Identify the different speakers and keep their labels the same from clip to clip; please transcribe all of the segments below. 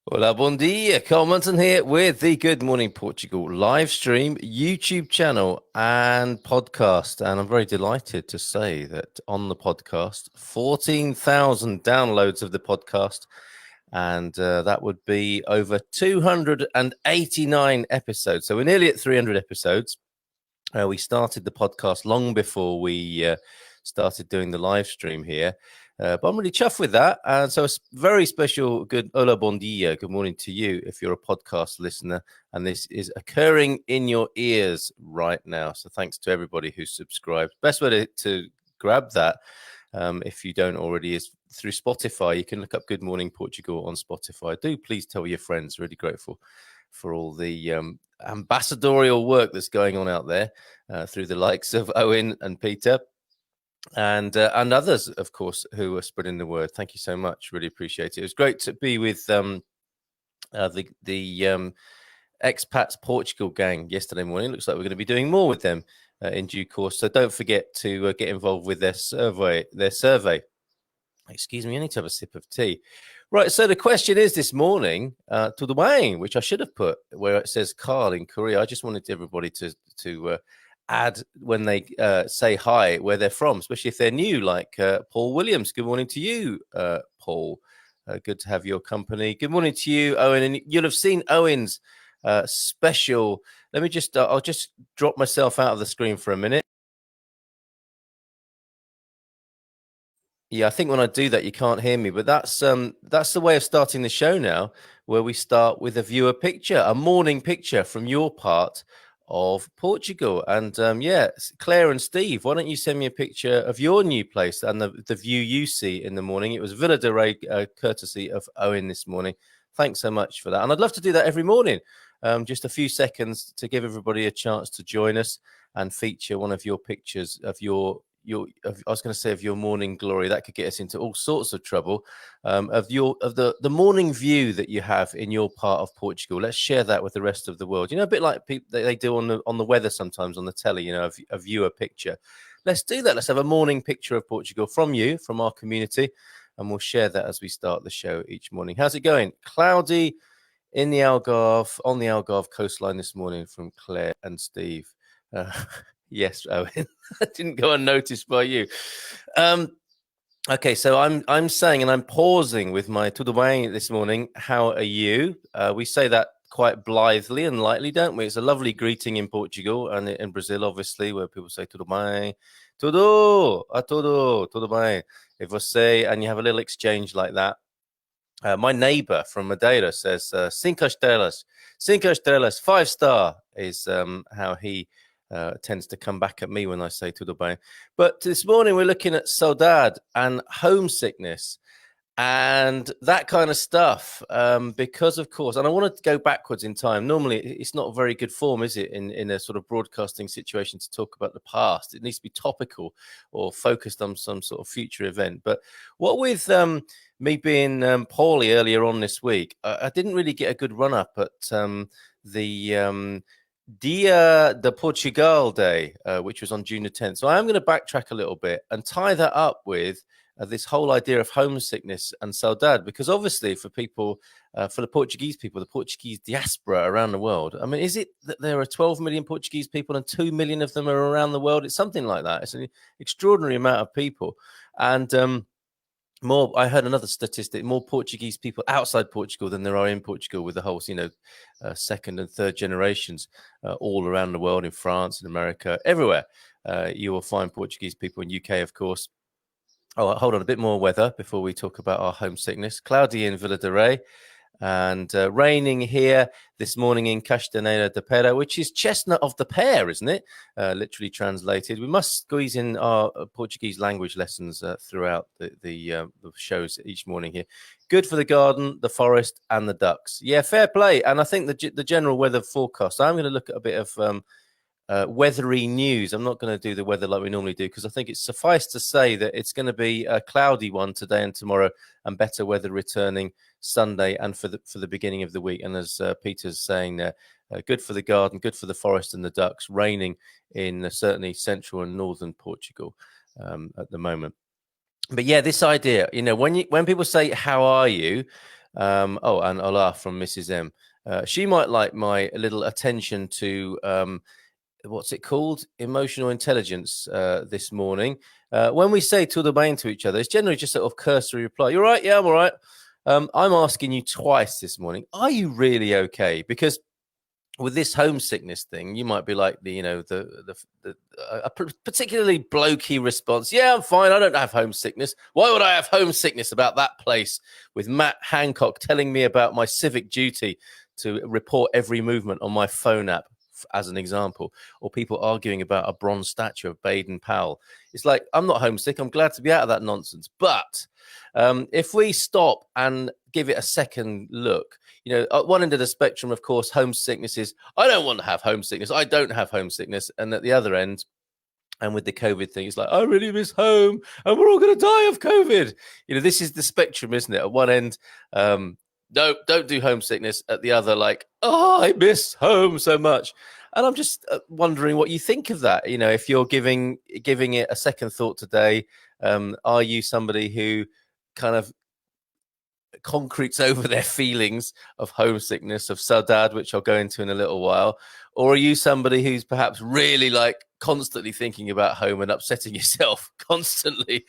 Speaker 1: Hola, bom dia. Carl Munson here with the Good Morning Portugal live stream, YouTube channel, and podcast. And I'm very delighted to say that on the podcast, 14,000 downloads of the podcast. And that would be over 289 episodes. So we're nearly at 300 episodes. We started the podcast long before we started doing the live stream here. But I'm really chuffed with that. And so a very special good hola bon dia, good morning to you if you're a podcast listener. And this is occurring in your ears right now. So thanks to everybody who's subscribed. Best way to grab that, if you don't already, is through Spotify. You can look up Good Morning Portugal on Spotify. Do please tell your friends. Really grateful for all the ambassadorial work that's going on out there through the likes of Owen and Peter. And others, of course, who are spreading the word. Thank you so much. Really appreciate it. It was great to be with the Expats Portugal gang yesterday morning. Looks like we're going to be doing more with them in due course. So don't forget to get involved with their survey. Excuse me, I need to have a sip of tea. Right, so the question is this morning, to the Wayne, which I should have put where it says Carl in Korea. I just wanted everybody to add when they say hi where they're from, especially if they're new, like Paul Williams. Good morning to you, Paul. Good to have your company. Good morning to you, Owen. And you'll have seen Owen's special. Let me just, I'll just drop myself out of the screen for a minute. Yeah, I think when I do that, you can't hear me, but that's the way of starting the show now, where we start with a viewer picture, a morning picture from your part of Portugal. And yeah, Claire and Steve, why don't you send me a picture of your new place and the view you see in the morning? It was Villa de Rey, courtesy of Owen this morning. Thanks so much for that. And I'd love to do that every morning. Just a few seconds to give everybody a chance to join us and feature one of your pictures of I was going to say of your morning glory. That could get us into all sorts of trouble. Of the morning view that you have in your part of Portugal. Let's share that with the rest of the world. You know, a bit like people they do on the weather sometimes on the telly. You know, a viewer picture. Let's do that. Let's have a morning picture of Portugal from you, from our community, and we'll share that as we start the show each morning. How's it going? Cloudy in the Algarve, on the Algarve coastline this morning from Claire and Steve. Yes, Owen. That didn't go unnoticed by you. Okay, so I'm saying, and I'm pausing with my tudo bem this morning. How are you? We say that quite blithely and lightly, don't we? It's a lovely greeting in Portugal and in Brazil, obviously, where people say tudo bem, tudo bem. If I say, and you have a little exchange like that. My neighbor from Madeira says cinco estrelas, 5-star is how he tends to come back at me when I say tudo bem. But this morning we're looking at saudade and homesickness and that kind of stuff, because of course, and I want to go backwards in time. Normally it's not very good form, is it, in a sort of broadcasting situation to talk about the past. It needs to be topical or focused on some sort of future event. But what with me being poorly earlier on this week, I didn't really get a good run up at the Dia de Portugal Day, which was on June the 10th. So I am going to backtrack a little bit and tie that up with this whole idea of homesickness and saudade, because obviously for people, for the Portuguese people, the Portuguese diaspora around the world, I mean, is it that there are 12 million Portuguese people and 2 million of them are around the world? It's something like that. It's an extraordinary amount of people. And I heard another statistic, more Portuguese people outside Portugal than there are in Portugal, with the whole, second and third generations all around the world, in France, in America, everywhere. You will find Portuguese people in UK, of course. Oh, hold on, a bit more weather before we talk about our homesickness. Cloudy in Villa de Rey and raining here this morning in Castanheira de Pera, which is chestnut of the pear, isn't it? Literally translated. We must squeeze in our Portuguese language lessons throughout the shows each morning here. Good for the garden, the forest, and the ducks. Yeah, fair play. And I think the general weather forecast, I'm going to look at a bit of weathery news. I'm not going to do the weather like we normally do, because I think it's suffice to say that it's going to be a cloudy one today and tomorrow, and better weather returning Sunday and for the beginning of the week. And as Peter's saying there, good for the garden, good for the forest and the ducks. Raining in certainly central and northern Portugal at the moment. But yeah, this idea, when people say, how are you? Oh, and hola from Mrs. M. She might like my little attention to what's it called? Emotional intelligence this morning. When we say tudo bem to each other, it's generally just sort of cursory reply. You're right. Yeah, I'm all right. I'm asking you twice this morning. Are you really okay? Because with this homesickness thing, you might be like a particularly blokey response. Yeah, I'm fine. I don't have homesickness. Why would I have homesickness about that place? With Matt Hancock telling me about my civic duty to report every movement on my phone app, as an example, or people arguing about a bronze statue of Baden Powell. It's like, I'm not homesick. I'm glad to be out of that nonsense. But if we stop and give it a second look, at one end of the spectrum, of course, homesickness is, I don't want to have homesickness. I don't have homesickness. And at the other end, and with the COVID thing, it's like, I really miss home and we're all going to die of COVID. This is the spectrum, isn't it? At one end, no, don't do homesickness. At the other, like, oh, I miss home so much. And I'm just wondering what you think of that. If you're giving it a second thought today, are you somebody who kind of concretes over their feelings of homesickness, of saudade, which I'll go into in a little while? Or are you somebody who's perhaps really like constantly thinking about home and upsetting yourself constantly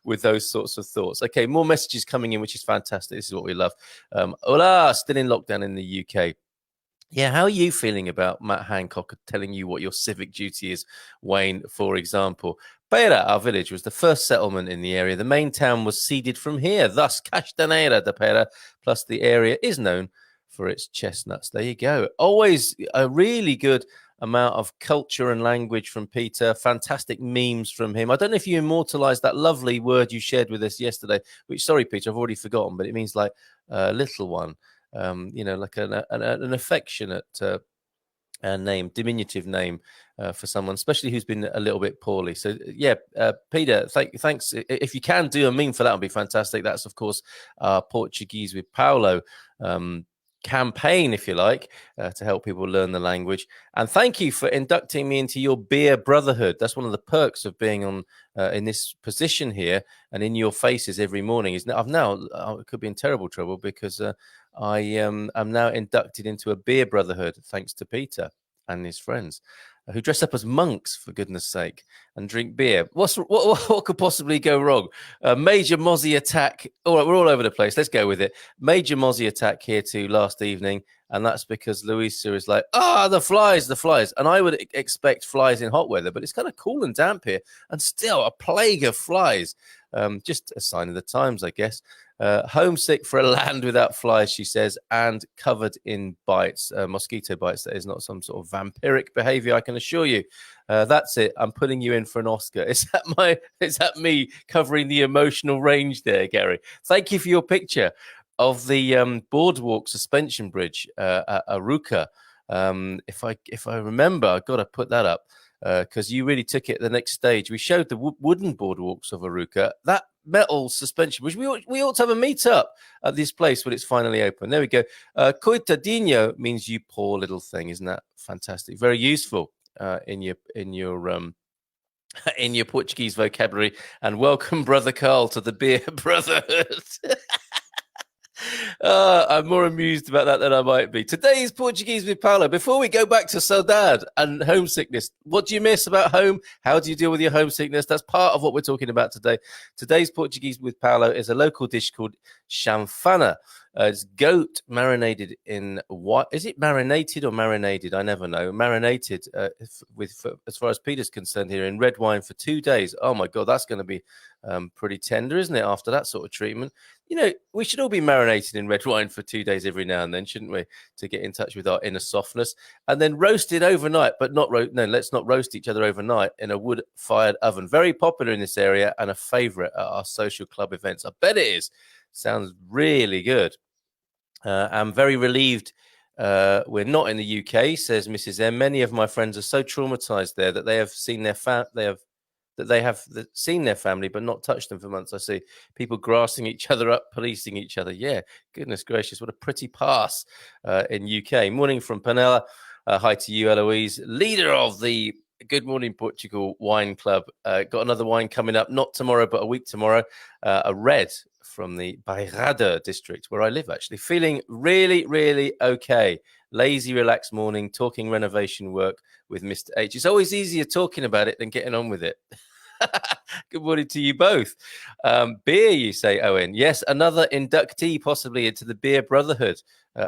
Speaker 1: with those sorts of thoughts? Okay, more messages coming in, which is fantastic. This is what we love. Hola, still in lockdown in the UK. Yeah, how are you feeling about Matt Hancock telling you what your civic duty is, Wayne, for example? Pera, our village, was the first settlement in the area. The main town was seeded from here, thus Castanera de Pera, plus the area is known for its chestnuts. There you go. Always a really good amount of culture and language from Peter. Fantastic memes from him. I don't know if you immortalized that lovely word you shared with us yesterday, which, sorry, Peter, I've already forgotten, but it means like little one. Like an affectionate name, diminutive name for someone, especially who's been a little bit poorly. So, yeah, Peter, thanks. If you can do a meme for that, would be fantastic. That's, of course, Portuguese with Paulo campaign, if you like, to help people learn the language. And thank you for inducting me into your beer brotherhood. That's one of the perks of being on in this position here and in your faces every morning. I've now could be in terrible trouble because I am now inducted into a beer brotherhood thanks to Peter and his friends, who dress up as monks, for goodness sake, and drink beer. What could possibly go wrong? Major Mozzie attack. All right, we're all over the place. Let's go with it. Major Mozzie attack here too last evening, and that's because Louisa is like, the flies. And I would expect flies in hot weather, but it's kind of cool and damp here, and still a plague of flies. Just a sign of the times, I guess. Homesick for a land without flies, she says, and covered in bites, mosquito bites. That is not some sort of vampiric behavior, I can assure you. That's it. I'm putting you in for an Oscar. Is that me covering the emotional range there, Gary? Thank you for your picture of the boardwalk suspension bridge at Aruca. If I remember, I've got to put that up. Because you really took it the next stage. We showed the wooden boardwalks of Aruca. That metal suspension, which we ought to have a meet up at this place when it's finally open. There we go. Coitadinho means you poor little thing. Isn't that fantastic? Very useful in your in your Portuguese vocabulary. And welcome, Brother Carl, to the Beer Brotherhood. I'm more amused about that than I might be. Today's Portuguese with Paulo. Before we go back to saudade and homesickness, what do you miss about home? How do you deal with your homesickness? That's part of what we're talking about today. Today's Portuguese with Paulo is a local dish called chanfana. It's goat marinated in what? Is it marinated or marinated? I never know. Marinated as far as Peter's concerned here, in red wine for 2 days. Oh my God, that's going to be pretty tender, isn't it? After that sort of treatment, we should all be marinated in red wine for 2 days every now and then, shouldn't we? To get in touch with our inner softness, and then roasted overnight, but not no. Let's not roast each other overnight in a wood-fired oven. Very popular in this area and a favourite at our social club events. I bet it is. Sounds really good. I'm very relieved we're not in the UK, says Mrs. M. Many of my friends are so traumatized there that they have seen their seen their family but not touched them for months. I see people grassing each other up, policing each other. Yeah, goodness gracious, what a pretty pass in UK. Morning from Panella. Hi to you, Eloise, leader of the Good Morning Portugal Wine Club. Got another wine coming up, not tomorrow, but a week tomorrow. A red from the Bairrada district where I live, actually. Feeling really, really okay. Lazy, relaxed morning, talking renovation work with Mr. H. It's always easier talking about it than getting on with it. Good morning to you both. Beer, you say, Owen. Yes, another inductee possibly into the beer brotherhood.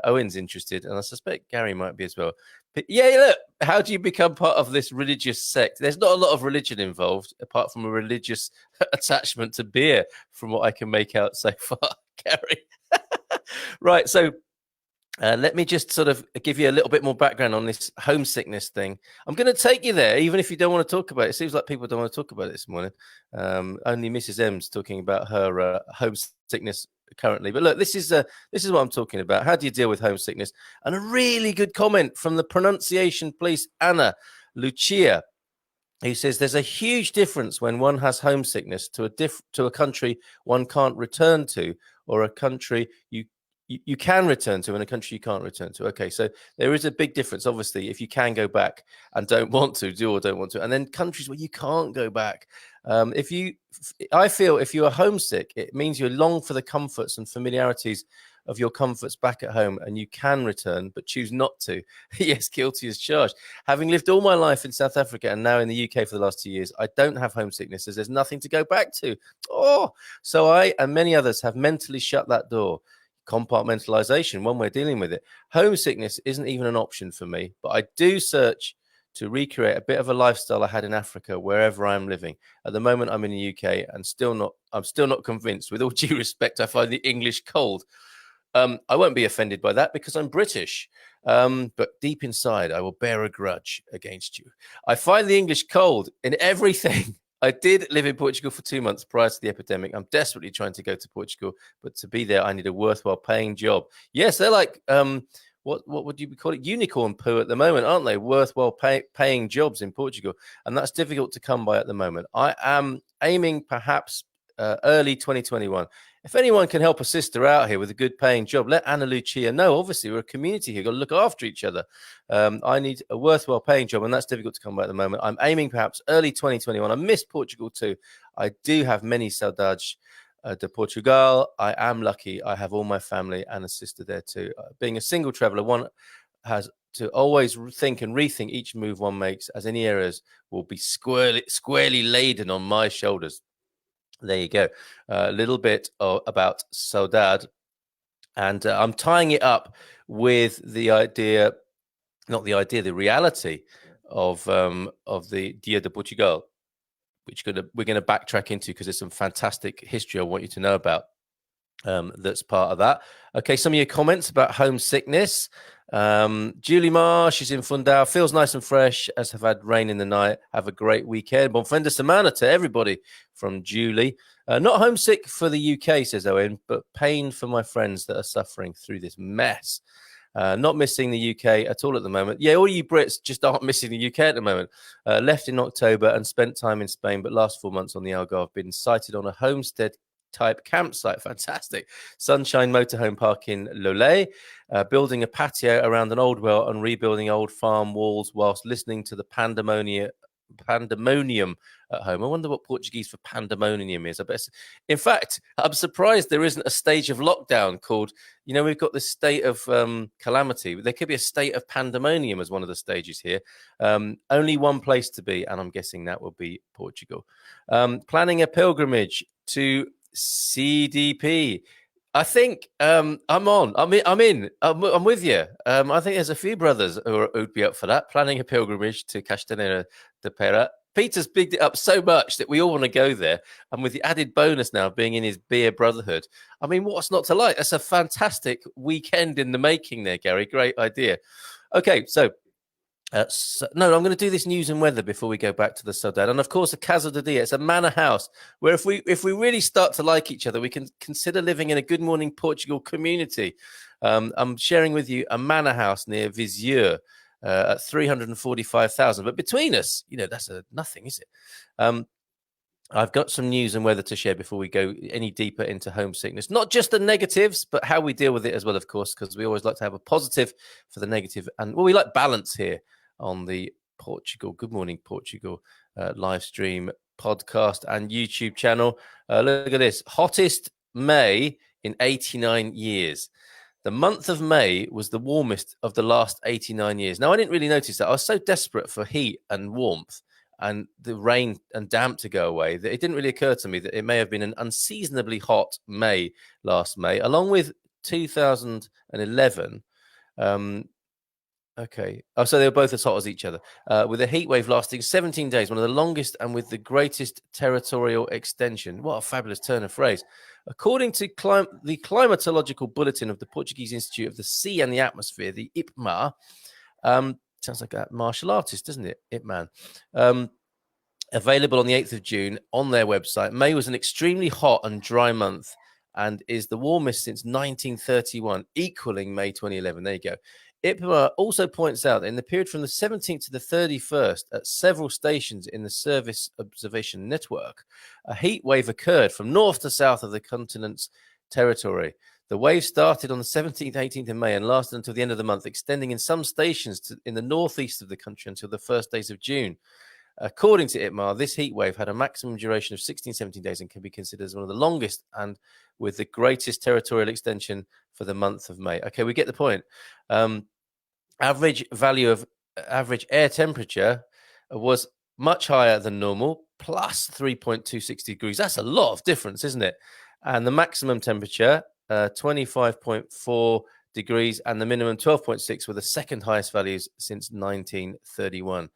Speaker 1: Owen's interested, and I suspect Gary might be as well. But yeah, look, how do you become part of this religious sect? There's not a lot of religion involved, apart from a religious attachment to beer, from what I can make out so far, Gary. Right, so let me just sort of give you a little bit more background on this homesickness thing. I'm going to take you there, even if you don't want to talk about it. It seems like people don't want to talk about it this morning. Only Mrs. M's talking about her homesickness currently. But look, this is what I'm talking about. How do you deal with homesickness? And a really good comment from the pronunciation police, Anna Lucia. He says there's a huge difference when one has homesickness to a country one can't return to, or a country you can return to and a country you can't return to. Okay, so there is a big difference, obviously, if you can go back and don't want to, and then countries where you can't go back. I feel if you are homesick, it means you long for the comforts and familiarities of your comforts back at home, and you can return but choose not to. Yes, guilty as charged. Having lived all my life in South Africa and now in the UK for the last 2 years, I don't have homesickness as there's nothing to go back to. So I and many others have mentally shut that door. Compartmentalization, one way of dealing with it. Homesickness isn't even an option for me, but I do search to recreate a bit of a lifestyle I had in Africa wherever I am living. At the moment, I'm in the UK and I'm still not convinced. With all due respect, I find the English cold. I won't be offended by that because I'm British. But deep inside, I will bear a grudge against you. I find the English cold in everything. I did live in Portugal for 2 months prior to the epidemic. I'm desperately trying to go to Portugal, but to be there, I need a worthwhile paying job. Yes, they're like, what would you call it? Unicorn poo at the moment, aren't they? Worthwhile paying jobs in Portugal. And that's difficult to come by at the moment. I am aiming perhaps early 2021. If anyone can help a sister out here with a good paying job, let Anna Lucia know. Obviously, we're a community here. We've got to look after each other. I need a worthwhile paying job, and that's difficult to come by at the moment. I'm aiming perhaps early 2021. I miss Portugal too. I do have many saudades de Portugal. I am lucky. I have all my family and a sister there too. Being a single traveler, one has to always think and rethink each move one makes, as any errors will be squarely laden on my shoulders. There you go. A little bit about Saudade. And I'm tying it up with the idea, the reality of the Dia de Portugal, which we're going to backtrack into because there's some fantastic history I want you to know about. That's part of that. Okay, some of your comments about homesickness. Julie Marsh is in Fundao. Feels nice and fresh as have had rain in the night. Have a great weekend. Bon fin de semana to everybody from Julie. Not homesick for the UK, says Owen, but pain for my friends that are suffering through this mess. Not missing the UK at all at the moment. Yeah, all you Brits just aren't missing the UK at the moment. Left in October and spent time in Spain, but last 4 months on the Algarve. Been sighted on a homestead type campsite. Fantastic. Sunshine motorhome park in Lollet, building a patio around an old well and rebuilding old farm walls whilst listening to the pandemonium at home. I wonder what Portuguese for pandemonium is. I bet. In fact, I'm surprised there isn't a stage of lockdown called, we've got this state of calamity. There could be a state of pandemonium as one of the stages here. Only one place to be, and I'm guessing that will be Portugal. Planning a pilgrimage to CDP. I think I'm with you. I think there's a few brothers who'd be up for that. Planning a pilgrimage to Castanheira de Pera. Peter's bigged it up so much that we all want to go there. And with the added bonus now being in his beer brotherhood, I mean, what's not to like? That's a fantastic weekend in the making there, Gary. Great idea. Okay, so I'm going to do this news and weather before we go back to the Saudade. And of course, a Casa de Dia. It's a manor house where if we really start to like each other, we can consider living in a Good Morning Portugal community. I'm sharing with you a manor house near Viseu at 345,000. But between us, that's nothing, is it? I've got some news and weather to share before we go any deeper into homesickness. Not just the negatives, but how we deal with it as well, of course, because we always like to have a positive for the negative. And we like balance here on the Good Morning Portugal live stream podcast and YouTube channel. Look at this. Hottest May in 89 years. The month of May was the warmest of the last 89 years. Now, I didn't really notice that. I was so desperate for heat and warmth and the rain and damp to go away that it didn't really occur to me that it may have been an unseasonably hot May last May, along with 2011. Okay. Oh, so they were both as hot as each other, with a heat wave lasting 17 days, one of the longest and with the greatest territorial extension. What a fabulous turn of phrase. According to the Climatological Bulletin of the Portuguese Institute of the Sea and the Atmosphere, the IPMA, sounds like a martial artist, doesn't it? IPMAN. Available on the 8th of June on their website. May was an extremely hot and dry month and is the warmest since 1931, equaling May 2011. There you go. IPMA also points out that in the period from the 17th to the 31st, at several stations in the Service Observation Network, a heat wave occurred from north to south of the continent's territory. The wave started on the 17th, 18th of May and lasted until the end of the month, extending in some stations in the northeast of the country until the first days of June. According to IPMA, this heat wave had a maximum duration of 16, 17 days and can be considered as one of the longest and with the greatest territorial extension for the month of May. Okay, we get the point. Average value of average air temperature was much higher than normal, plus 3.26 degrees. That's a lot of difference, isn't it? And the maximum temperature, 25.4 degrees, and the minimum 12.6 were the second highest values since 1931.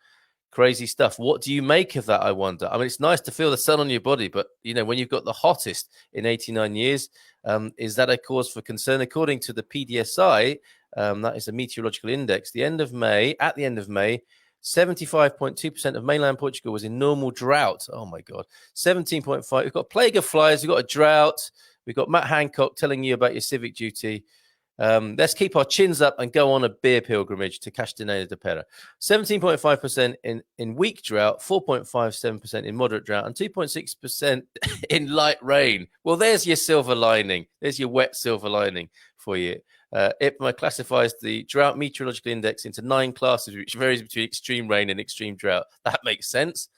Speaker 1: Crazy stuff. What do you make of that, I wonder? I mean, it's nice to feel the sun on your body, but, you know, when you've got the hottest in 89 years, is that a cause for concern? According to the PDSI, that is a meteorological index, at the end of May, 75.2% of mainland Portugal was in normal drought. Oh, my God. 17.5. We've got plague of flies. We've got a drought. We've got Matt Hancock telling you about your civic duty. Let's keep our chins up and go on a beer pilgrimage to Castaneda de Pera. 17.5% in weak drought, 4.57% in moderate drought, and 2.6% in light rain. Well, there's your silver lining. There's your wet silver lining for you. IPMA classifies the drought meteorological index into 9 classes, which varies between extreme rain and extreme drought. That makes sense.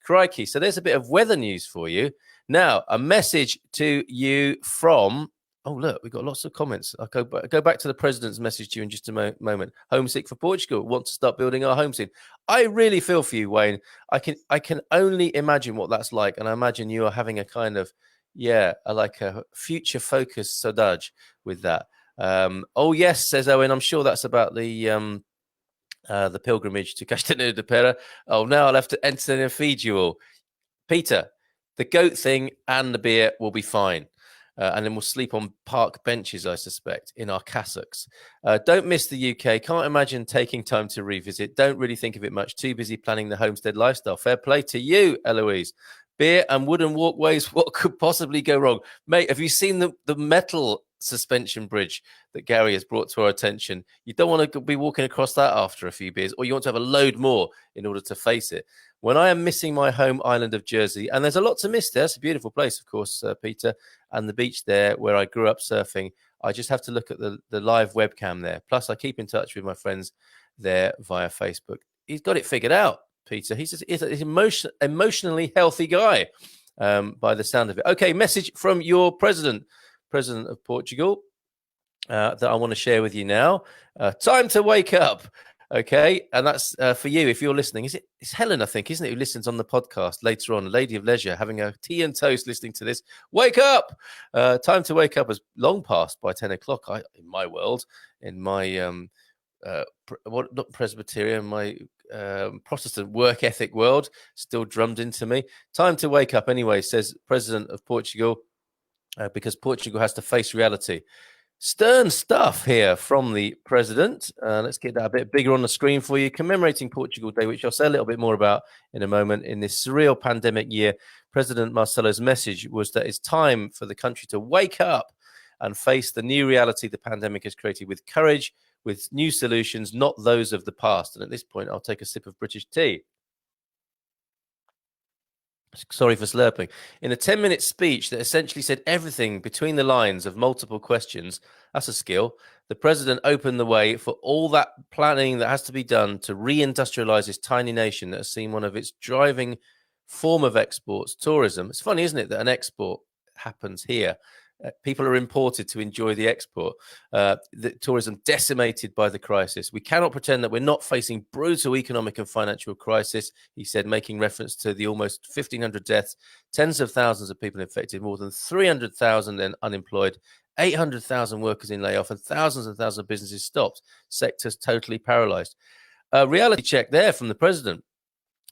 Speaker 1: Crikey. So there's a bit of weather news for you. Now, a message to you from... Oh, look, we've got lots of comments. I'll go back to the president's message to you in just a moment. Homesick for Portugal. Want to start building our home soon. I really feel for you, Wayne. I can only imagine what that's like. And I imagine you are having a kind of, like a future focused Saudade with that. Oh, yes, says Owen. I'm sure that's about the pilgrimage to Castaneda de Pera. Oh, now I'll have to entertain and feed you all. Peter, the goat thing and the beer will be fine. And then we'll sleep on park benches, I suspect, in our cassocks. Don't miss the UK. Can't imagine taking time to revisit. Don't really think of it much. Too busy planning the homestead lifestyle. Fair play to you, Eloise. Beer and wooden walkways. What could possibly go wrong? Mate, have you seen the metal suspension bridge that Gary has brought to our attention? You don't want to be walking across that after a few beers, or you want to have a load more in order to face it. When I am missing my home island of Jersey, and there's a lot to miss there. It's a beautiful place, of course, Peter, and the beach there where I grew up surfing. I just have to look at the live webcam there. Plus, I keep in touch with my friends there via Facebook. He's got it figured out, Peter. He's an emotionally healthy guy, by the sound of it. Okay, message from your president of Portugal, that I want to share with you now. Time to wake up. Okay, and that's for you if you're listening. It's Helen, I think, isn't it, who listens on the podcast later on, a lady of leisure, having a tea and toast listening to this. Wake up! Time to wake up has long passed by 10 o'clock in my world, in my not Presbyterian, my Protestant work ethic world, still drummed into me. Time to wake up anyway, says President of Portugal, because Portugal has to face reality. Stern stuff here from the president. Let's get that a bit bigger on the screen for you. Commemorating Portugal Day, which I'll say a little bit more about in a moment. In this surreal pandemic year, President Marcelo's message was that it's time for the country to wake up and face the new reality the pandemic has created with courage, with new solutions, not those of the past. And at this point, I'll take a sip of British tea. Sorry for slurping. In a 10-minute speech that essentially said everything between the lines of multiple questions, that's a skill, the president opened the way for all that planning that has to be done to reindustrialize this tiny nation that has seen one of its driving form of exports, tourism. It's funny, isn't it, that an export happens here People are imported to enjoy the export. The tourism decimated by the crisis. We cannot pretend that we're not facing brutal economic and financial crisis, he said, making reference to the almost 1,500 deaths, tens of thousands of people infected, more than 300,000 unemployed, 800,000 workers in layoff, and thousands of businesses stopped. Sectors totally paralyzed. A reality check there from the president.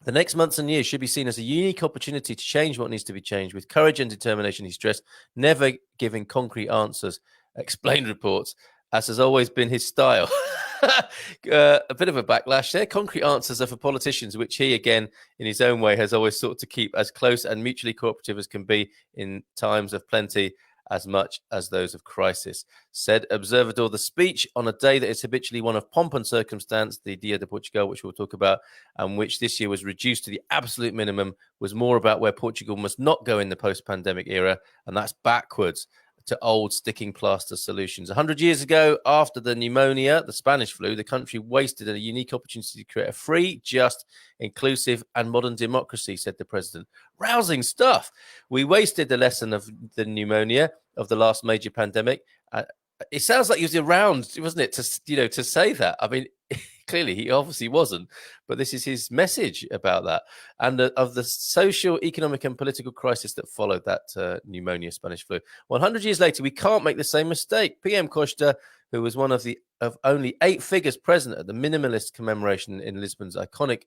Speaker 1: The next months and years should be seen as a unique opportunity to change what needs to be changed with courage and determination, he stressed, never giving concrete answers, explained reports, as has always been his style. A bit of a backlash there. Concrete answers are for politicians, which he, again, in his own way, has always sought to keep as close and mutually cooperative as can be in times of plenty as much as those of crisis. Said Observador, the speech on a day that is habitually one of pomp and circumstance, the Dia de Portugal, which we'll talk about, and which this year was reduced to the absolute minimum, was more about where Portugal must not go in the post-pandemic era, and that's backwards to old sticking plaster solutions. 100 years ago, after the pneumonia, the Spanish flu, the country wasted a unique opportunity to create a free, just, inclusive, and modern democracy, said the president. Rousing stuff. We wasted the lesson of the pneumonia of the last major pandemic. It sounds like he was around, wasn't it, to say that? I mean, clearly he obviously wasn't, but this is his message about that and of the social, economic, and political crisis that followed that pneumonia, Spanish flu. 100 years later, we can't make the same mistake. PM Costa, who was one of only 8 figures present at the minimalist commemoration in Lisbon's iconic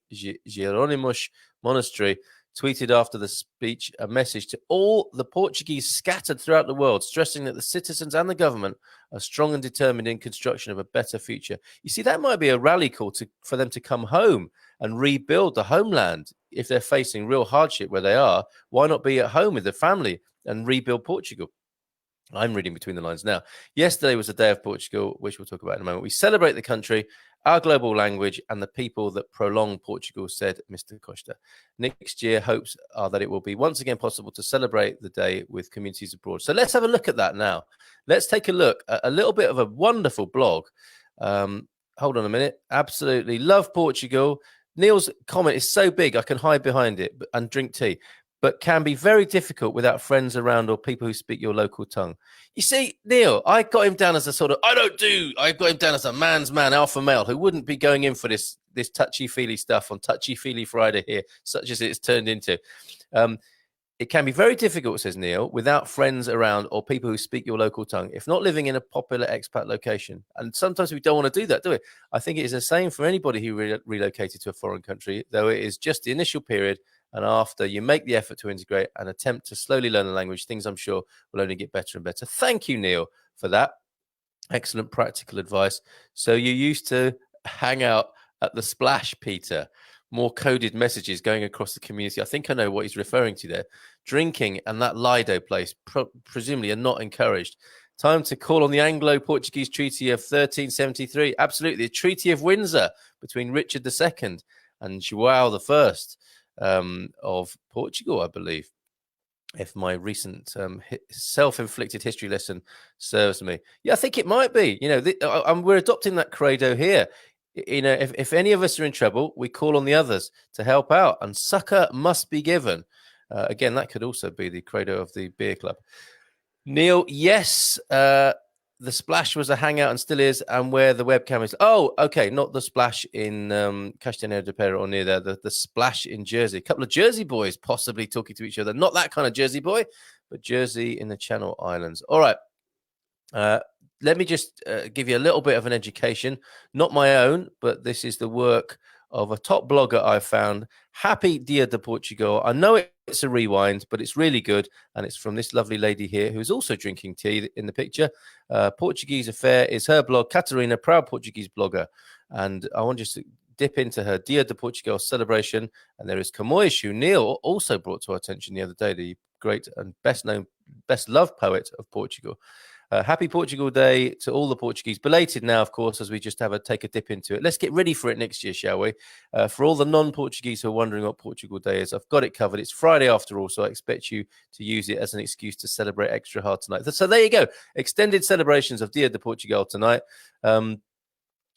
Speaker 1: Jerónimos monastery, tweeted after the speech a message to all the Portuguese scattered throughout the world, stressing that the citizens and the government are strong and determined in construction of a better future. You see, that might be a rally call for them to come home and rebuild the homeland. If they're facing real hardship where they are, why not be at home with the family and rebuild Portugal? I'm reading between the lines now. Yesterday was the Day of Portugal, which we'll talk about in a moment. We celebrate the country, our global language, and the people that prolong Portugal, said Mr. Costa. Next year, hopes are that it will be once again possible to celebrate the day with communities abroad. So let's have a look at that now. Let's take a look at a little bit of a wonderful blog. Hold on a minute. Absolutely love Portugal. Neil's comment is so big I can hide behind it and drink tea, but can be very difficult without friends around or people who speak your local tongue. You see, Neil, I got him down as a sort of, I've got him down as a man's man, alpha male, who wouldn't be going in for this touchy-feely stuff on Touchy-Feely Friday here, such as it's turned into. It can be very difficult, says Neil, without friends around or people who speak your local tongue, if not living in a popular expat location. And sometimes we don't want to do that, do we? I think it is the same for anybody who relocated to a foreign country, though it is just the initial period. And after you make the effort to integrate and attempt to slowly learn the language, things I'm sure will only get better and better. Thank you, Neil, for that. Excellent practical advice. So you used to hang out at the Splash, Peter. More coded messages going across the community. I think I know what he's referring to there. Drinking and that Lido place presumably are not encouraged. Time to call on the Anglo-Portuguese Treaty of 1373. Absolutely. The Treaty of Windsor between Richard II and João I of Portugal, I believe, if my recent self-inflicted history lesson serves me. Yeah, I think it might be. You know, we're adopting that credo here. You know, if any of us are in trouble, we call on the others to help out, and succor must be given. Again, that could also be the credo of the beer club. Neil, yes, the Splash was a hangout and still is, and where the webcam is. Oh, okay, not the Splash in Castanheira de Pera or near there, the Splash in Jersey. A couple of Jersey boys possibly talking to each other. Not that kind of Jersey boy, but Jersey in the Channel Islands. All right. Let me just give you a little bit of an education, not my own, but this is the work of a top blogger I found. Happy Dia de Portugal. I know it's a rewind, but it's really good. And it's from this lovely lady here who's also drinking tea in the picture. Portuguese Affair is her blog. Catarina, proud Portuguese blogger. And I want just to dip into her Dia de Portugal celebration. And there is Camões, who Neil also brought to our attention the other day, the great and best loved poet of Portugal. Happy Portugal Day to all the Portuguese. Belated now, of course, as we just take a dip into it. Let's get ready for it next year, shall we? For all the non-Portuguese who are wondering what Portugal Day is, I've got it covered. It's Friday after all, so I expect you to use it as an excuse to celebrate extra hard tonight. So there you go. Extended celebrations of Dia de Portugal tonight.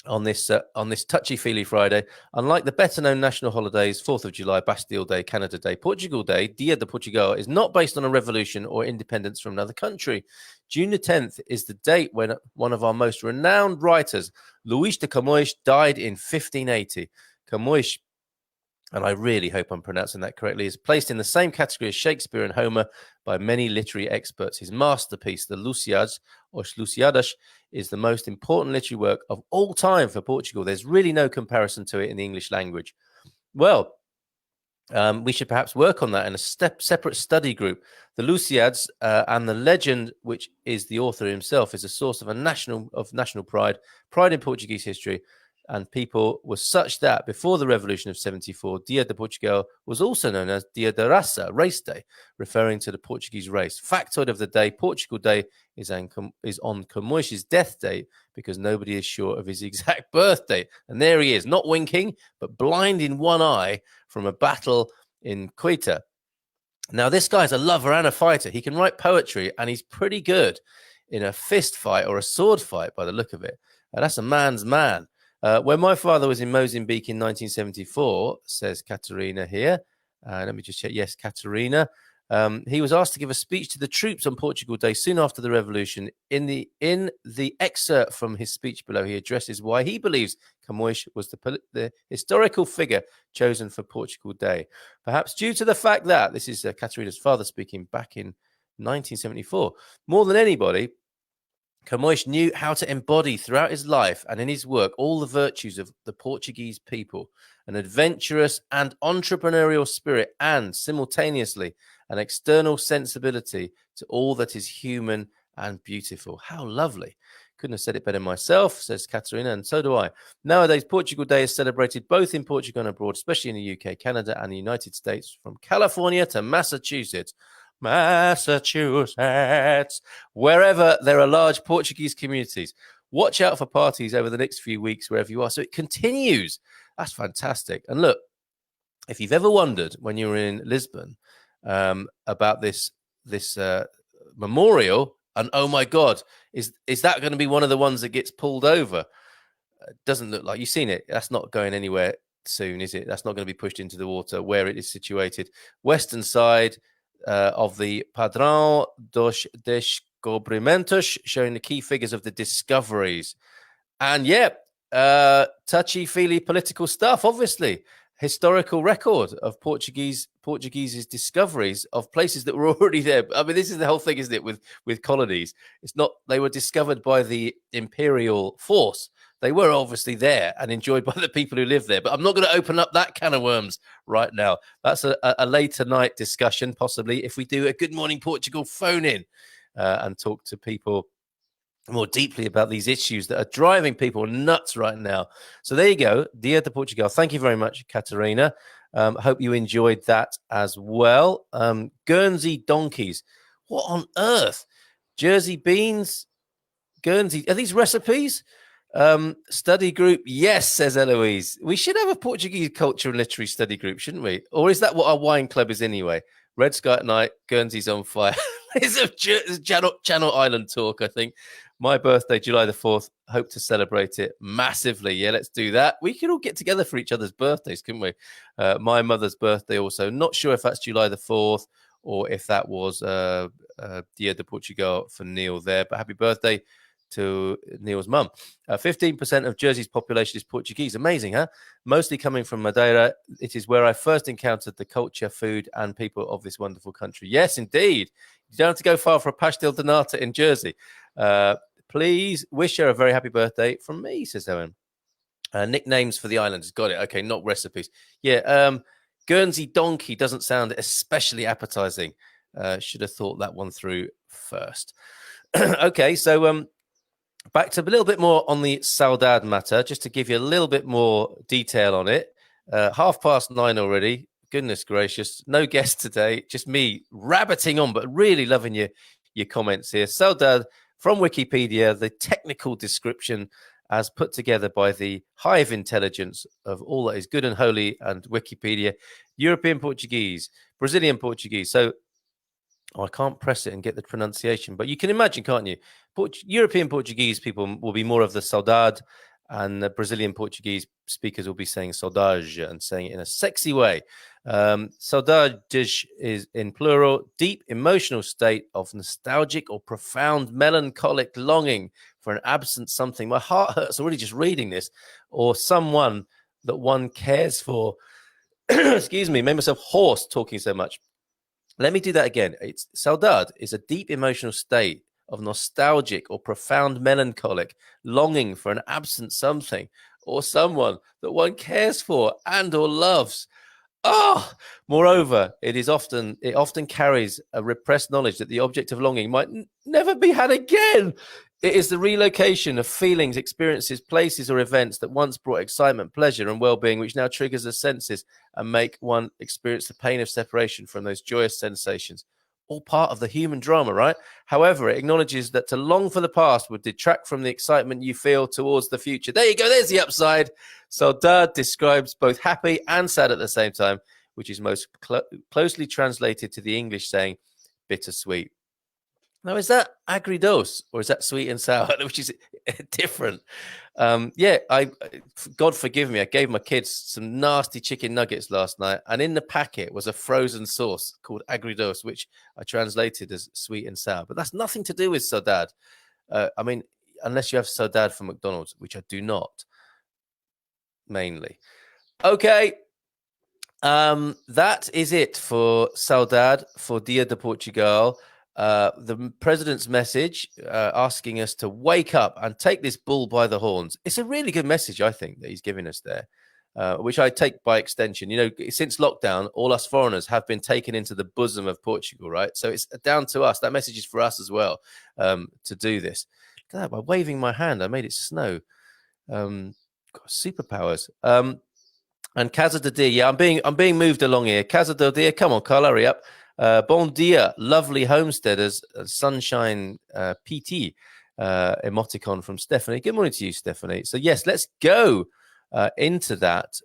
Speaker 1: on this touchy-feely Friday. Unlike the better-known national holidays, 4th of July, Bastille Day, Canada Day, Portugal Day, Dia de Portugal, is not based on a revolution or independence from another country. June the 10th is the date when one of our most renowned writers, Luís de Camões, died in 1580. Camões, and I really hope I'm pronouncing that correctly, is placed in the same category as Shakespeare and Homer by many literary experts. His masterpiece, the Lusíadas, or Lusíadas, is the most important literary work of all time for Portugal. There's really no comparison to it in the English language. Well, we should perhaps work on that in a separate study group. The Lusíadas and the legend, which is the author himself, is a source of national pride in Portuguese history. And people were such that before the Revolution of 74, Dia de Portugal was also known as Dia da Raça, race day, referring to the Portuguese race. Factoid of the day, Portugal Day is on Camões' death date because nobody is sure of his exact birthday. And there he is, not winking, but blind in one eye from a battle in Coita. Now, this guy's a lover and a fighter. He can write poetry, and he's pretty good in a fist fight or a sword fight by the look of it. That's a man's man. When my father was in Mozambique in 1974, says Catarina here, let me just check. Yes, Catarina. He was asked to give a speech to the troops on Portugal Day soon after the revolution. In the excerpt from his speech below, he addresses why he believes Camões was the historical figure chosen for Portugal Day. Perhaps due to the fact that, this is Catarina's father speaking back in 1974, more than anybody, Camões knew how to embody throughout his life and in his work all the virtues of the Portuguese people, an adventurous and entrepreneurial spirit, and simultaneously an external sensibility to all that is human and beautiful. How lovely. Couldn't have said it better myself, says Catarina, and so do I. Nowadays, Portugal Day is celebrated both in Portugal and abroad, especially in the UK, Canada, and the United States, from California to Massachusetts. Wherever there are large Portuguese communities. Watch out for parties over the next few weeks wherever you are. So it continues. That's fantastic. And look, if you've ever wondered when you were in Lisbon about this memorial, and oh my God, is that going to be one of the ones that gets pulled over? It doesn't look like. You've seen it. That's not going anywhere soon, is it? That's not going to be pushed into the water where it is situated. Western side of the Padrão dos Descobrimentos, showing the key figures of the discoveries. And touchy-feely political stuff, obviously. Historical record of Portuguese's discoveries of places that were already there. I mean, this is the whole thing, isn't it, with colonies? It's not, they were discovered by the imperial force. They were obviously there and enjoyed by the people who live there. But I'm not going to open up that can of worms right now. That's a later night discussion, possibly, if we do a Good Morning Portugal phone-in and talk to people more deeply about these issues that are driving people nuts right now. So there you go, Dia de Portugal. Thank you very much, Catarina. Hope you enjoyed that as well. Guernsey donkeys. What on earth? Jersey beans, Guernsey. Are these recipes? Study group, yes, says Eloise. We should have a Portuguese culture and literary study group, shouldn't we? Or is that what our wine club is anyway? Red Sky at night, Guernsey's on fire. It's a Channel Island talk, I think. My birthday, July the 4th. Hope to celebrate it massively. Yeah, let's do that. We could all get together for each other's birthdays, couldn't we? My mother's birthday also. Not sure if that's July the 4th or if that was Dia de Portugal for Neil there. But happy birthday to Neil's mum. 15% of Jersey's population is Portuguese. Amazing, huh? Mostly coming from Madeira. It is where I first encountered the culture, food, and people of this wonderful country. Yes, indeed. You don't have to go far for a pastel de nata in Jersey. Please wish her a very happy birthday from me, says Owen. Nicknames for the islands. Got it. Okay, not recipes. Yeah, Guernsey donkey doesn't sound especially appetizing. Should have thought that one through first. Okay, so back to a little bit more on the Saudade matter, just to give you a little bit more detail on it. 9:30 already. Goodness gracious. No guest today, just me rabbiting on, but really loving your comments here. Saudade from Wikipedia, the technical description as put together by the hive intelligence of all that is good and holy and Wikipedia. European Portuguese, Brazilian Portuguese. So I can't press it and get the pronunciation, but you can imagine, can't you? European Portuguese people will be more of the Saudade, And the Brazilian Portuguese speakers will be saying saudade and saying it in a sexy way. Saudade is in plural, deep emotional state of nostalgic or profound melancholic longing for an absent something. My heart hurts already just reading this, or someone that one cares for. Excuse me, made myself hoarse talking so much. Let me do that again. It's saudade is a deep emotional state of nostalgic or profound melancholic longing for an absent something or someone that one cares for and or loves. Oh, moreover, it often carries a repressed knowledge that the object of longing might never be had again. It is the relocation of feelings, experiences, places, or events that once brought excitement, pleasure, and well-being, which now triggers the senses and make one experience the pain of separation from those joyous sensations. All part of the human drama, right? However, it acknowledges that to long for the past would detract from the excitement you feel towards the future. There you go. There's the upside. Saudade describes both happy and sad at the same time, which is most closely translated to the English saying bittersweet. Now, is that agridulce or is that sweet and sour, which is different? God forgive me. I gave my kids some nasty chicken nuggets last night, and in the packet was a frozen sauce called agridulce, which I translated as sweet and sour. But that's nothing to do with saudade. I mean, unless you have saudade from McDonald's, which I do not, mainly. Okay. That is it for Saudade, for Dia de Portugal. The president's message asking us to wake up and take this bull by the horns. It's a really good message, I think, that he's giving us there, which I take by extension. You know, since lockdown, all us foreigners have been taken into the bosom of Portugal, right? So it's down to us. That message is for us as well, to do this. Look at that, by waving my hand, I made it snow. Got superpowers. And Casa de Dia, yeah, I'm being moved along here. Casa de Dia, come on, Carl, hurry up. Bon dia, lovely homesteaders, sunshine PT emoticon from Stephanie. Good morning to you, Stephanie. So yes, let's go into that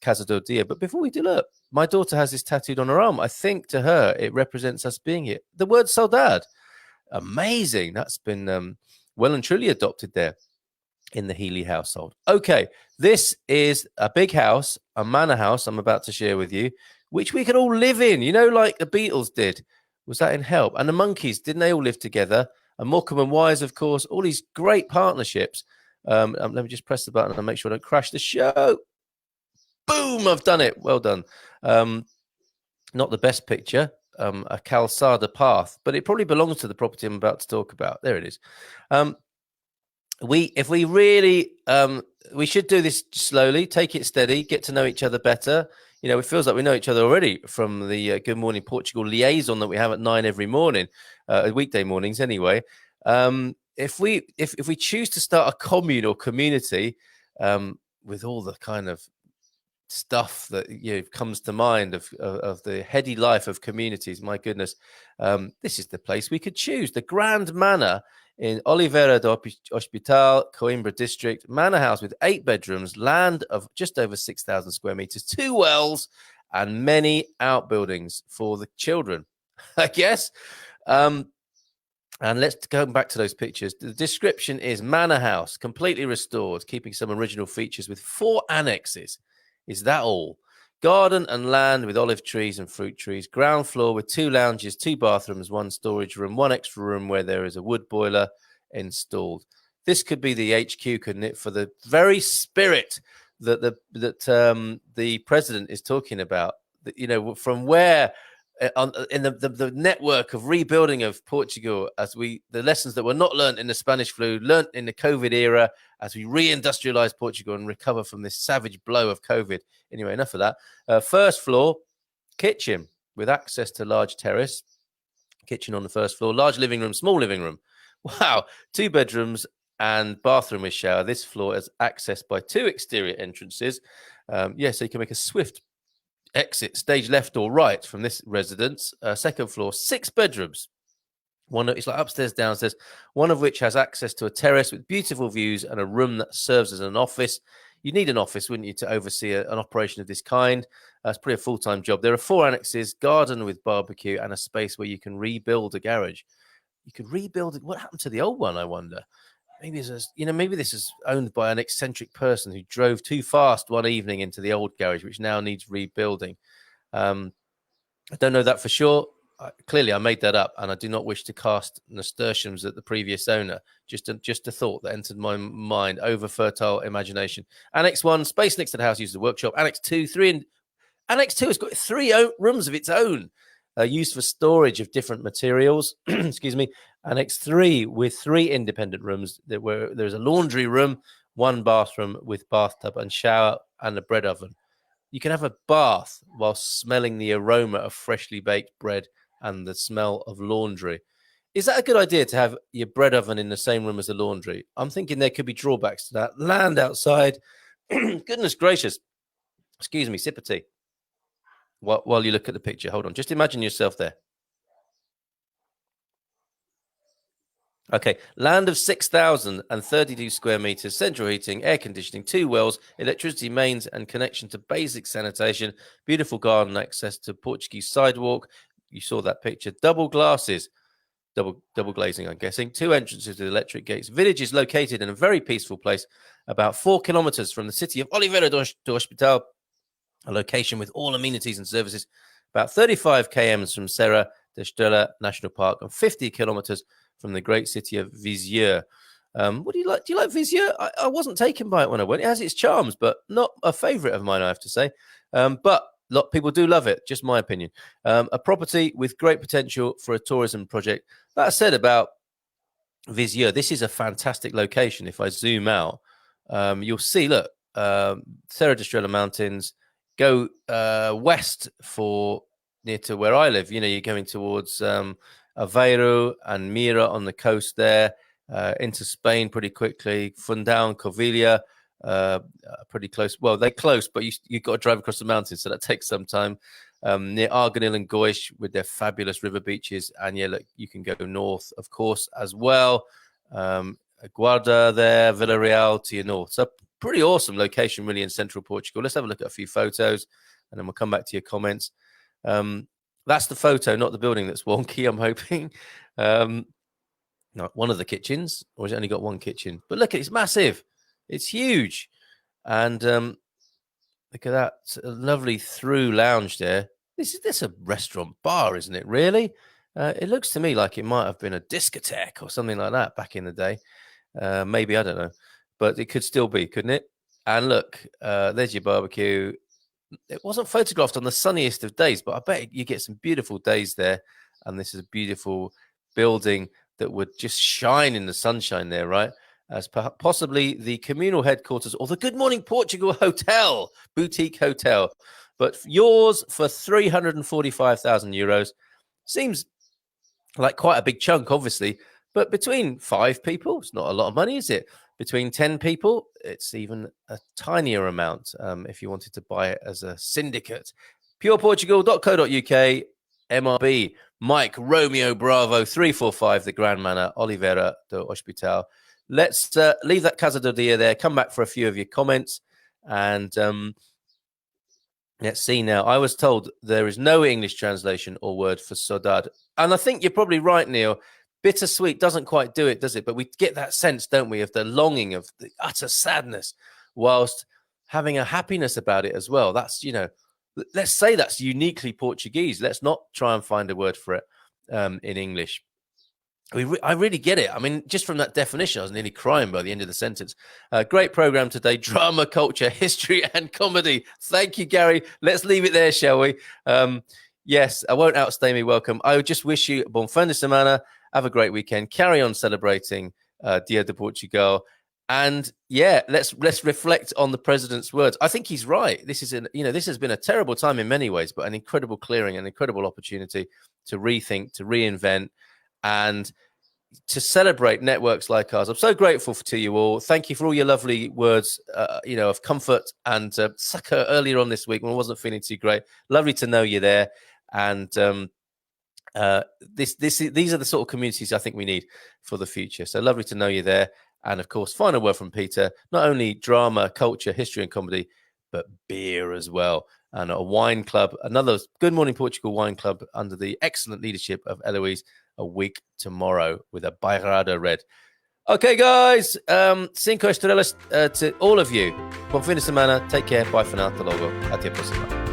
Speaker 1: Casa de Dia. But before we do, look, my daughter has this tattooed on her arm. I think to her it represents us being here. The word saudade, amazing. That's been well and truly adopted there in the Healy household. Okay, this is a big house, a manor house I'm about to share with you, which we could all live in, you know, like the Beatles did. Was that in Help? And the Monkees, didn't they all live together? And Morecambe and Wise, of course, all these great partnerships. Let me just press the button and make sure I don't crash the show. Boom, I've done it. Well done. Not the best picture, a calçada path, but it probably belongs to the property I'm about to talk about. There it is. If we really, we should do this slowly, take it steady, get to know each other better. You know, it feels like we know each other already from the Good Morning Portugal liaison that we have at 9 every morning, weekday mornings anyway. If we choose to start a commune or community with all the kind of stuff that comes to mind of the heady life of communities, my goodness, this is the place we could choose. The Grand Manor in Oliveira do Hospital, Coimbra district, manor house with 8 bedrooms, land of just over 6,000 square meters, 2 wells, and many outbuildings for the children, I guess. And let's go back to those pictures. The description is manor house, completely restored, keeping some original features with 4 annexes. Is that all? Garden and land with olive trees and fruit trees. Ground floor with 2 lounges, 2 bathrooms, 1 storage room, 1 extra room where there is a wood boiler installed. This could be the HQ, couldn't it? For the very spirit that the president is talking about. You know, from where in the network of rebuilding of Portugal, as the lessons that were not learned in the Spanish flu, learned in the COVID era, as we reindustrialize Portugal and recover from this savage blow of COVID. Anyway, enough of that. First floor, kitchen with access to large terrace. Kitchen on the first floor, large living room, small living room. Wow, 2 bedrooms and bathroom with shower. This floor is accessed by 2 exterior entrances. So you can make a swift exit, stage left or right from this residence. Second floor, 6 bedrooms. It's like upstairs, downstairs, one of which has access to a terrace with beautiful views and a room that serves as an office. You need an office, wouldn't you, to oversee an operation of this kind? It's pretty a full-time job. There are 4 annexes, garden with barbecue, and a space where you can rebuild a garage. You could rebuild it. What happened to the old one, I wonder? maybe this is owned by an eccentric person who drove too fast one evening into the old garage, which now needs rebuilding. I don't know that for sure. Clearly, I made that up, and I do not wish to cast nasturtiums at the previous owner. Just a thought that entered my mind. Over fertile imagination. Annex 1, space next to the house uses a workshop. Annex 2, 3, and Annex 2 has got 3 rooms of its own, used for storage of different materials. Excuse me. Annex 3 with 3 independent rooms. There's a laundry room, 1 bathroom with bathtub and shower, and a bread oven. You can have a bath while smelling the aroma of freshly baked bread and the smell of laundry. Is that a good idea to have your bread oven in the same room as the laundry? I'm thinking there could be drawbacks to that. Land outside. Goodness gracious. Excuse me, sip of tea. While you look at the picture, hold on. Just imagine yourself there. Okay, land of 6,032 square meters, central heating, air conditioning, 2 wells, electricity mains, and connection to basic sanitation. Beautiful garden, access to Portuguese sidewalk. You saw that picture. Double glasses, double glazing, I'm guessing. 2 entrances to the electric gates. Village is located in a very peaceful place, about 4 kilometers from the city of Oliveira do Hospital, a location with all amenities and services. About 35 km from Serra da Estrela National Park and 50 kilometers from the great city of Viseu. What do you like? Do you like Viseu? I wasn't taken by it when I went. It has its charms, but not a favorite of mine, I have to say. But a lot of people do love it, just my opinion. A property with great potential for a tourism project. That said about Viseu, this is a fantastic location. If I zoom out, you'll see, look, Serra da Estrela Mountains, go west for near to where I live. You know, you're going towards Aveiro and Mira on the coast there, into Spain pretty quickly. Fundão, Covilhã, pretty close. Well, they're close, but you've got to drive across the mountains, so that takes some time. Near Arganil and Goiás with their fabulous river beaches. And yeah, look, you can go north, of course, as well. Guarda there, Villarreal to your north. So pretty awesome location, really, in central Portugal. Let's have a look at a few photos, and then we'll come back to your comments. That's the photo, not the building that's wonky, I'm hoping. Not one of the kitchens, or has it only got 1 kitchen? But look, it's massive. It's huge. And look at that lovely through lounge there. This is a restaurant bar, isn't it, really? It looks to me like it might have been a discotheque or something like that back in the day. Maybe, I don't know. But it could still be, couldn't it? And look, there's your barbecue. It wasn't photographed on the sunniest of days, but I bet you get some beautiful days there. And this is a beautiful building that would just shine in the sunshine there, right? As possibly the communal headquarters or the Good Morning Portugal Hotel, boutique hotel. But yours for 345,000 euros seems like quite a big chunk, obviously. But between 5 people, it's not a lot of money, is it? Between 10 people, it's even a tinier amount if you wanted to buy it as a syndicate. pureportugal.co.uk, MRB, Mike Romeo Bravo 345, the Grand Manor, Oliveira do Hospital. Let's leave that Casa do Dia there. Come back for a few of your comments. And let's see now. I was told there is no English translation or word for Saudade. And I think you're probably right, Neil. Bittersweet doesn't quite do it, does it? But we get that sense, don't we, of the longing, of the utter sadness, whilst having a happiness about it as well. That's, let's say that's uniquely Portuguese. Let's not try and find a word for it in English. I really get it. I mean, just from that definition, I was nearly crying by the end of the sentence. Great program today. Drama, culture, history, and comedy. Thank you, Gary. Let's leave it there, shall we? Yes, I won't outstay me welcome. I would just wish you bon fin de semana. Have a great weekend. Carry on celebrating Dia de Portugal. And yeah, let's reflect on the president's words. I think he's right. This has been a terrible time in many ways, but an incredible clearing, an incredible opportunity to rethink, to reinvent, and to celebrate networks like ours. I'm so grateful to you all. Thank you for all your lovely words, of comfort and succor earlier on this week when I wasn't feeling too great. Lovely to know you there. And these are the sort of communities I think we need for the future. So lovely to know you there. And of course, final word from Peter, not only drama, culture, history and comedy, but beer as well. And a wine club, another Good Morning Portugal wine club under the excellent leadership of Eloise, a week tomorrow with a Bairrada Red. Okay, guys. Cinco estrellas to all of you. Buen fin de semana. Take care. Bye for now. Hasta luego. Até a próxima.